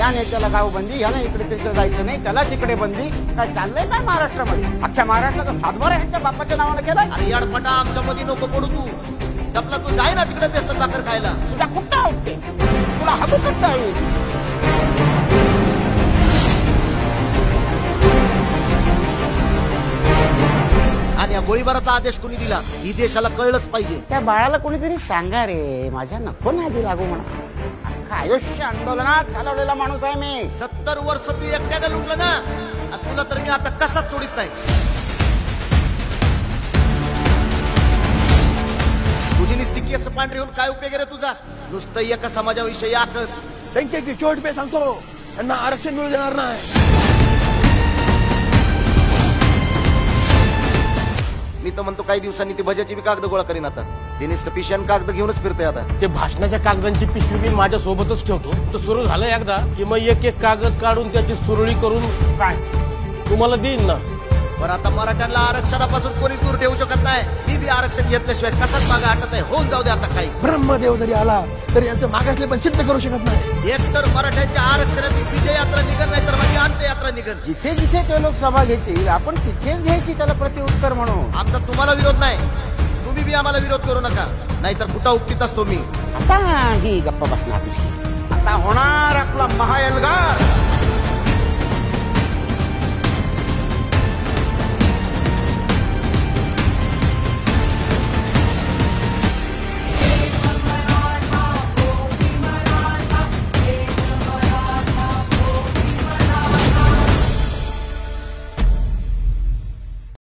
या नेत्याला गाव बंदी, याला इकडे तिकडे जायचं नाही, त्याला तिकडे बंदी. काय चाललंय काय महाराष्ट्रामध्ये? अख्ख्या महाराष्ट्राचा सातबारा ह्यांच्या बापाच्या नावानं केलाय. आणि याडपटा आमच्या मध्ये नको पडू तू. आपला तू जाय ना तिकडे बेसन भाकर खायला. तुझा खूप नाव उठते, तुला हबू करता येईल. आणि या गोळीबाराचा आदेश कोणी दिला ही देशाला कळलंच पाहिजे. त्या बाळाला कोणीतरी सांगा रे, माझ्या नको नादी लागू म्हणा. अख्खा आयुष्य आंदोलनात घालवलेला माणूस आहे मी. 70 वर्ष तू एकट्याला लुटलं ना, आणि तुला तर मी आता कसाच सोडित नाही. तुझी निस्ती केस पांढरी होऊन काय उपयोग रे तुझा? नुसतं एका समाजाविषयी आकस. त्यांच्या चोट पे सांगतो, त्यांना आरक्षण मिळू देणार नाही. मी तर म्हणतो काही दिवसांनी ती भज्याची बी कागद गोळा करीन. आता ते नुसतं पिशव्यान कागद घेऊनच फिरते. आता ते भाषणाच्या कागदांची पिशवी मी माझ्या सोबतच ठेवतो. तर सुरू झालं एकदा की मग एक एक कागद काढून त्याची सुरळी करून काय तुम्हाला देईन ना. पण आता मराठ्यांना आरक्षणापासून कोणीच दूर ठेवू शकत नाही. मी बी आरक्षण घेतल्याशिवाय कसाच मागे हटत नाही. होऊन जाऊ दे आता काही. ब्रह्मदेव जरी आला तरी यांचं मागासले पण सिद्ध करू शकत नाही. एक तर मराठ्यांच्या आरक्षणाची विजय यात्रा निघत नाही तर माझी अंत्ययात्रा निघत. जिथे जिथे ते लोक सभा घेतील आपण तिथेच घ्यायची त्याला प्रत्युत्तर म्हणून. आमचा तुम्हाला विरोध नाही, तुम्ही बी आम्हाला विरोध करू नका, नाहीतर कुठं उपटीत असतो मी. आता ही गप्पा बसणार. आता होणार आपला महाएल्गार.